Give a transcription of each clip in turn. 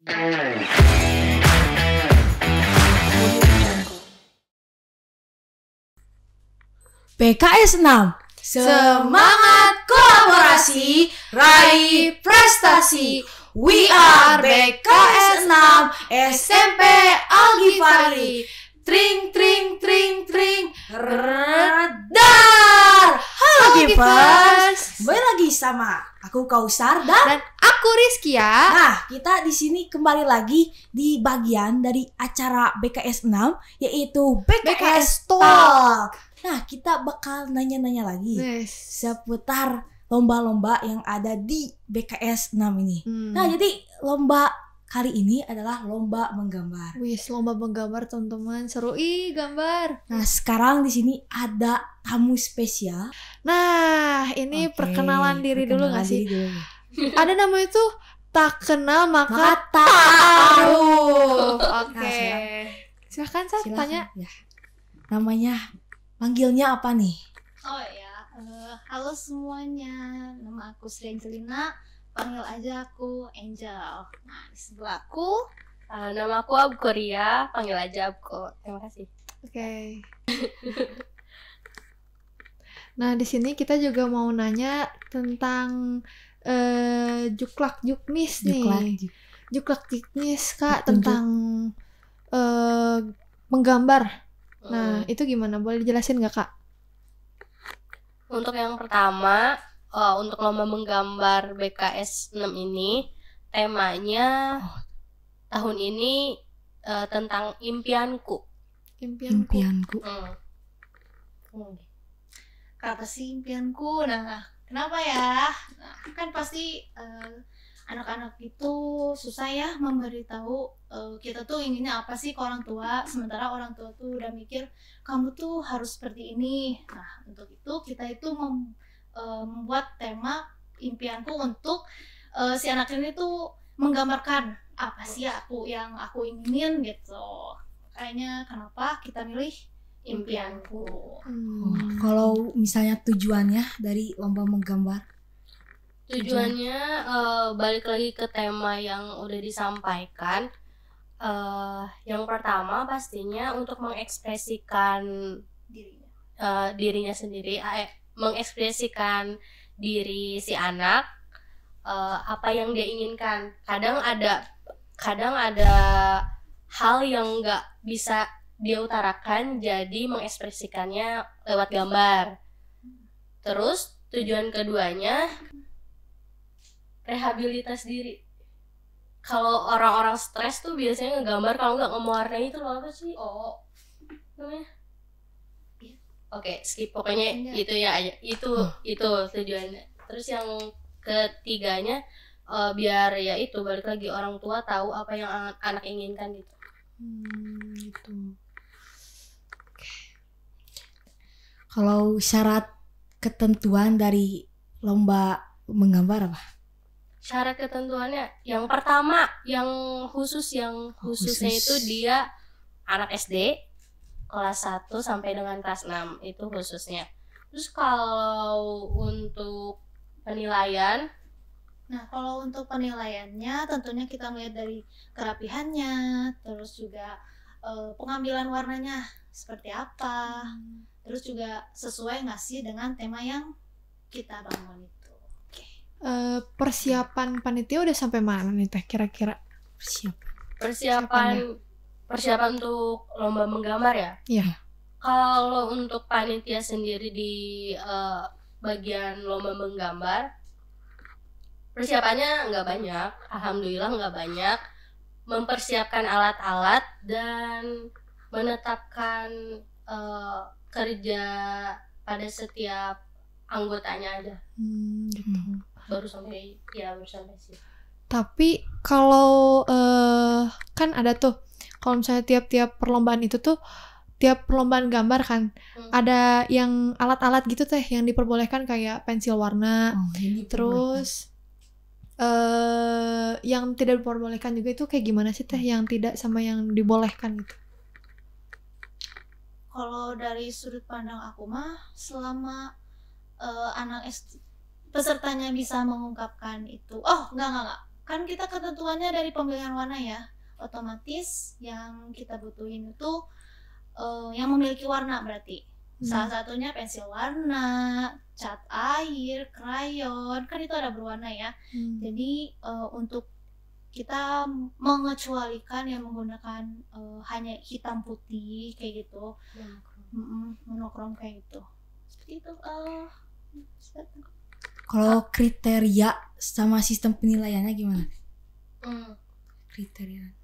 PKS 6 Semangat kolaborasi, raih prestasi. We are BKS 6 SMP Al-Ghifari. Tring tring tring tring redar. Halo Gipers, kembali lagi sama aku Kausar dan aku Rizkia. nah, kita di sini kembali lagi di bagian dari acara BKS 6 yaitu BKS Talk. Nah, kita bakal nanya-nanya lagi seputar lomba-lomba yang ada di BKS 6 ini. Nah, jadi lomba kali ini adalah lomba menggambar. Wis, lomba menggambar teman-teman, seru gambar. Nah, sekarang di sini ada tamu spesial. Nah, ini Oke, perkenalan diri dulu perkenalan gak sih? diri dulu. Ada nama itu tak kenal maka Mata taruh. Nah, Oke. Silakan Sat, silakan. tanya. Ya. Namanya, panggilnya apa nih? Oh ya, halo semuanya, nama aku Sri Angelina, panggil aja aku Angel. Nah, di sebelahku Nama aku Abu Korea, panggil aja Abko. Terima kasih. Oke. Nah, di sini kita juga mau nanya tentang juklak juknis nih. Juklak juknis Kak, tentang menggambar. Nah, itu gimana? Boleh dijelasin nggak Kak? Untuk yang pertama, untuk lomba menggambar BKS 6 ini, temanya tahun ini tentang impianku. Impianku. kata si impianku. Nah, kenapa ya? Nah, kan pasti anak-anak itu susah ya memberitahu kita tuh inginnya apa sih ke orang tua, sementara orang tua tuh udah mikir kamu tuh harus seperti ini. Nah, untuk itu kita itu membuat tema impianku untuk si anak ini tuh menggambarkan apa sih yang aku inginin gitu. Kayaknya kenapa kita milih impianku. Kalau misalnya tujuannya dari lomba menggambar? Tujuannya balik lagi ke tema yang udah disampaikan. Yang pertama pastinya untuk mengekspresikan dirinya sendiri, mengekspresikan diri si anak, apa yang dia inginkan. Kadang ada hal yang nggak bisa dia utarakan, jadi mengekspresikannya lewat gambar. Terus tujuan keduanya rehabilitas diri. Kalau orang-orang stres tuh biasanya ngegambar, kalau nggak ngewarnai itu loh, apa sih? Namanya? Oke, skip, pokoknya itu ya aja. Itu tujuannya. Terus yang ketiganya biar ya itu balik lagi orang tua tahu apa yang anak inginkan gitu. Gitu. Kalau syarat ketentuan dari lomba menggambar apa? Syarat ketentuannya yang pertama, yang khususnya itu dia anak SD kelas 1 sampai dengan kelas 6 itu khususnya. Terus kalau untuk penilaian, Nah, kalau untuk penilaiannya tentunya kita melihat dari kerapihannya, terus juga pengambilan warnanya seperti apa, terus juga sesuai nggak sih dengan tema yang kita bangun itu. Persiapan panitia udah sampai mana nih Teh kira-kira? persiapan untuk lomba menggambar ya? Iya. Kalau untuk panitia sendiri di bagian lomba menggambar, persiapannya nggak banyak, alhamdulillah nggak banyak. Mempersiapkan alat-alat dan menetapkan kerja pada setiap anggotanya aja. Gitu. Baru sampai sih. Tapi kalau kan ada tuh, kalau misalnya tiap perlombaan itu tuh, tiap perlombaan gambar kan ada yang alat-alat gitu Teh yang diperbolehkan kayak pensil warna, terus yang tidak diperbolehkan juga itu kayak gimana sih Teh, yang tidak sama yang dibolehkan gitu? Kalau dari sudut pandang aku mah, selama anak SD pesertanya bisa mengungkapkan itu, enggak, kan kita ketentuannya dari pemilihan warna ya, otomatis yang kita butuhin itu yang memiliki warna berarti. Salah satunya pensil warna, cat air, krayon, kan itu ada berwarna ya. Jadi untuk kita mengecualikan yang menggunakan hanya hitam putih kayak gitu, monokrom kayak gitu. Seperti itu. Kalau kriteria sama sistem penilaiannya gimana? Kriteria.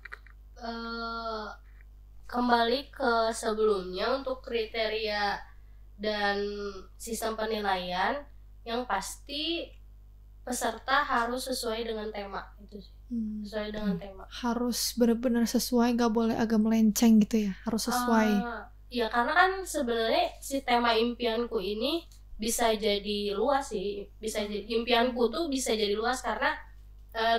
Kembali ke sebelumnya, untuk kriteria dan sistem penilaian yang pasti peserta harus sesuai dengan tema itu sih. Sesuai dengan tema. Harus benar-benar sesuai, nggak boleh agak melenceng gitu ya. Harus sesuai. Ya karena kan sebenarnya si tema impianku ini bisa jadi luas sih. Bisa jadi impianku tuh bisa jadi luas karena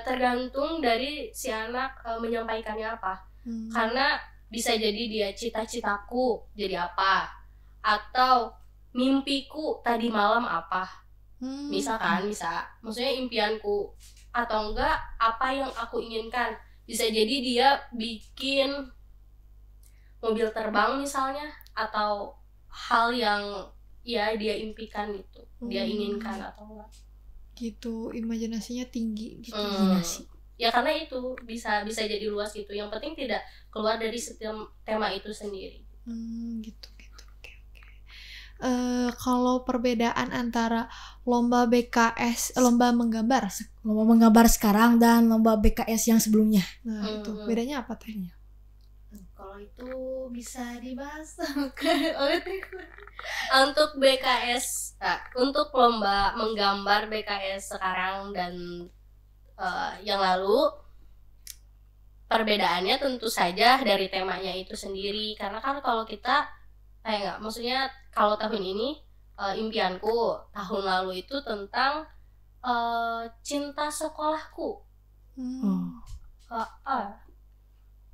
tergantung dari si anak menyampaikannya apa. Karena bisa jadi dia cita-citaku jadi apa, atau mimpiku tadi malam apa. Misalkan maksudnya impianku, atau enggak apa yang aku inginkan. Bisa jadi dia bikin mobil terbang misalnya, atau hal yang ya dia impikan gitu, dia inginkan atau enggak gitu. Imajinasinya tinggi gitu. Imajinasi. Ya karena itu bisa jadi luas gitu. Yang penting tidak keluar dari setiap tema itu sendiri. Gitu. Oke. Kalau perbedaan antara lomba BKS, lomba menggambar sekarang dan lomba BKS yang sebelumnya. Nah, itu bedanya apa tehnya? Kalau itu bisa dibahas untuk BKS, untuk lomba menggambar BKS sekarang dan yang lalu, perbedaannya tentu saja dari temanya itu sendiri. Karena kan kalau kita maksudnya kalau tahun ini impianku, tahun lalu itu tentang cinta sekolahku.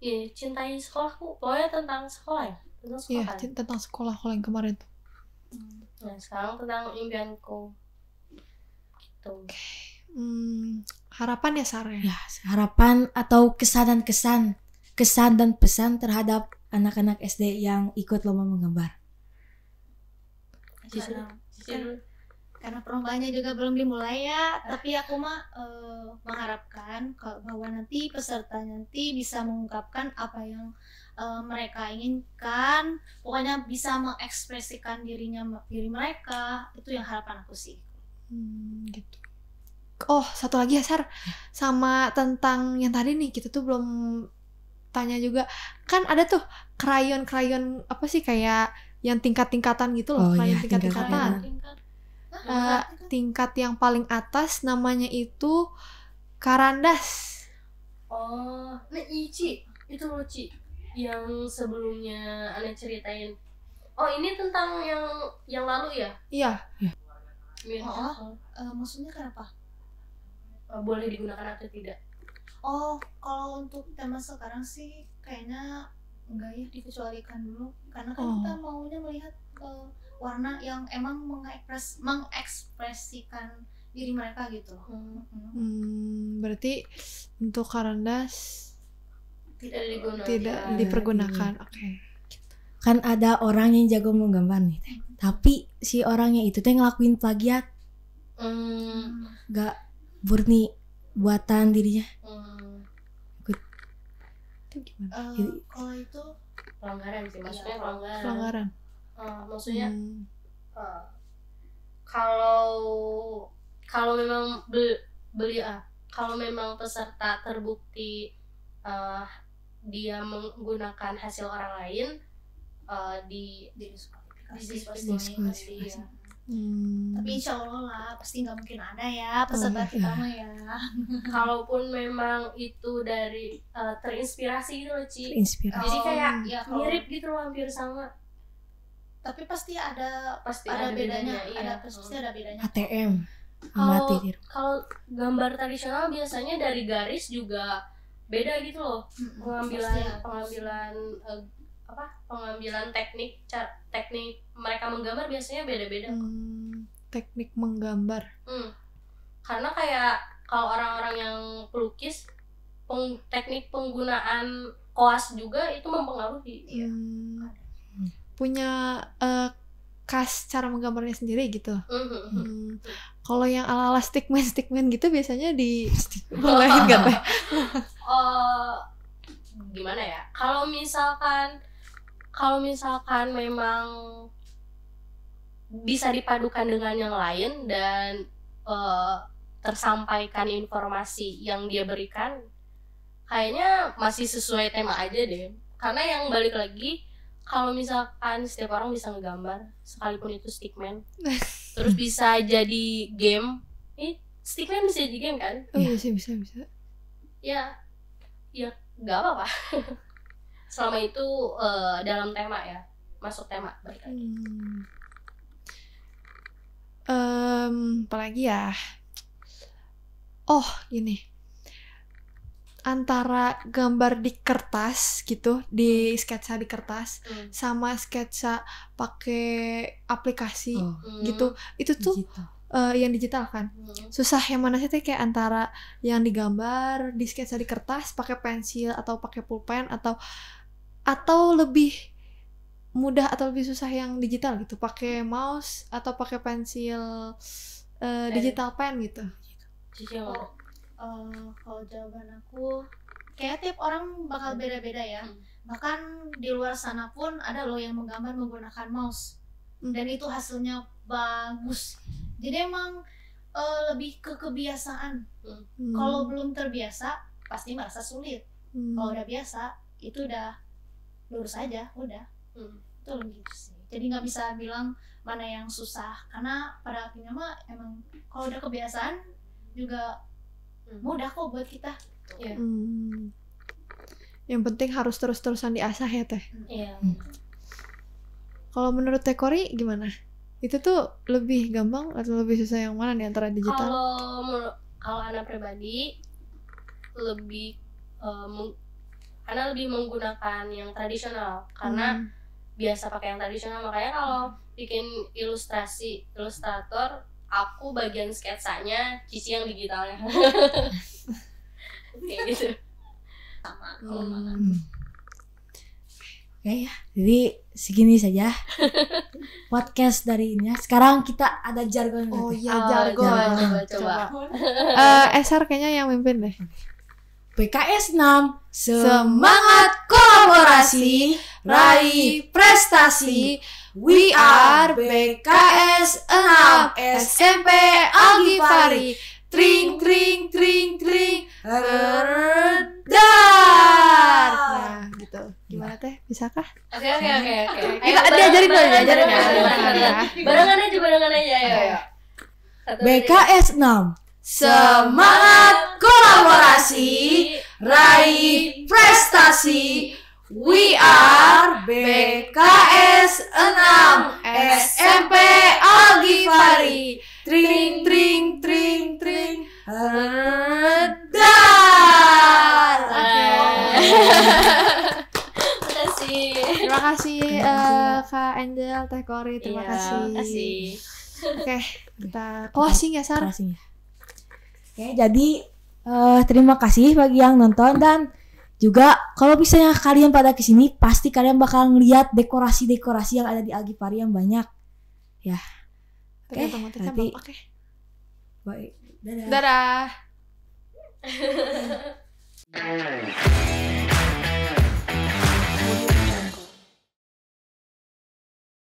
Iya, cintai sekolahku. Pokoknya tentang sekolah ya, tentang sekolah. Iya, tentang sekolah kalau yang kemarin tuh. Nah, sekarang tentang impianku. Gitu. Harapan ya Sarah? Ya, harapan atau kesan dan pesan terhadap anak-anak SD yang ikut lomba menggambar. Karena perlombaannya juga belum dimulai ya, tapi aku mah mengharapkan bahwa nanti peserta nanti bisa mengungkapkan apa yang mereka inginkan, pokoknya bisa mengekspresikan diri mereka. Itu yang harapan aku sih. Gitu. Oh, satu lagi ya Sar, sama tentang yang tadi nih, kita tuh belum tanya juga. Kan ada tuh krayon apa sih, kayak yang tingkat-tingkatan gitu loh. Krayon tingkat-tingkatan. Tingkat yang paling atas namanya itu Karandas. Oh, nah Ici, itu loh Ci, yang sebelumnya Ane ceritain. Oh, ini tentang yang lalu ya? Iya. Maksudnya kenapa? Boleh digunakan atau tidak? Oh, kalau untuk tema sekarang sih kayaknya enggak ya, dikecualikan dulu. Karena kan kita maunya melihat warna yang emang mengekspresikan diri mereka gitu. Berarti untuk Karandas tidak dipergunakan. Oke. Kan ada orang yang jago menggambar nih, tapi si orangnya itu tuh ngelakuin plagiat. Gak murni buatan dirinya. Itu gimana? Kalau itu pelanggaran sih, maksudnya Pelanggaran. Maksudnya kalau memang kalau memang peserta terbukti dia menggunakan hasil orang lain, diskualifikasi. Tapi insya Allah lah pasti nggak mungkin ada ya peserta kita mah ya. Kalaupun memang itu dari terinspirasi gitu loh Ci. Jadi kayak mirip gitu loh, hampir sama. Tapi pasti ada bedanya. Pasti ada bedanya. ATM. Kalau gambar tradisional biasanya dari garis juga beda gitu loh. Pengambilan teknik mereka menggambar biasanya beda-beda. Teknik menggambar. Karena kayak kalau orang-orang yang pelukis teknik penggunaan koas juga itu mempengaruhi. Punya khas cara menggambarnya sendiri gitu. Kalau yang ala-ala stickman gitu biasanya di bolehin nggak teh? Gimana ya? Kalau misalkan memang bisa dipadukan dengan yang lain dan tersampaikan informasi yang dia berikan, kayaknya masih sesuai tema aja deh. Karena yang balik lagi, kalau misalkan setiap orang bisa ngegambar, sekalipun itu stickman, terus bisa jadi game, stickman bisa jadi game kan? Oh iya sih, bisa. Ya nggak apa-apa. Selama itu dalam tema ya, masuk tema balik lagi. Apalagi ya? Oh gini, antara gambar di kertas gitu, di sketsa di kertas, sama sketsa pakai aplikasi gitu, itu tuh yang digital kan. Susah yang mana sih teh, kayak antara yang digambar di sketsa di kertas pakai pensil atau pakai pulpen, atau lebih mudah atau lebih susah yang digital gitu, pakai mouse atau pakai pensil digital pen gitu. Kalau jawaban aku kayak tiap orang bakal beda-beda ya. Bahkan di luar sana pun ada loh yang menggambar menggunakan mouse dan itu hasilnya bagus. Jadi emang lebih ke kebiasaan. Kalau belum terbiasa pasti merasa sulit. Kalau udah biasa itu udah lurus aja, udah. Itu gitu sih. Jadi nggak bisa bilang mana yang susah, karena pada akhirnya mah emang kalau udah kebiasaan juga mudah kok buat kita. Yang penting harus terus-terusan diasah ya teh. Iya. Kalau menurut Teh Kori gimana? Itu tuh lebih gampang atau lebih susah yang mana nih antara digital? Kalau anak pribadi lebih karena lebih menggunakan yang tradisional, karena biasa pakai yang tradisional. Makanya kalau bikin ilustrator, aku bagian sketsanya, Cici yang digitalnya. Kayak gitu. Sama kalau makan. Oke ya, jadi segini saja podcast dari ini ya. Sekarang kita ada jargon. Oh iya, jargon. Coba. Esar kayaknya yang mimpin deh. BKS 6 semangat kolaborasi, raih prestasi. We are BKS 6 SMP Al-Ghifari. Tring tring tring tring redar. Nah, gitu. Gimana teh? Bisakah? Oke. Diajarin dulu, diajarin. Barengan aja, ayo. BKS 6 semangat kolaborasi, raih prestasi. We are BKS 6 SMP Al-Ghifari. Tring tring tring tring redar. Terima kasih Kak Angel, Teh Kori, terima kasih. Oke, kita closing ya, Sar. Oke, jadi terima kasih bagi yang nonton, dan juga kalau misalnya kalian pada kesini pasti kalian bakal ngeliat dekorasi-dekorasi yang ada di Al-Ghifari yang banyak ya. Oke, nanti baik, dadah. Dadah.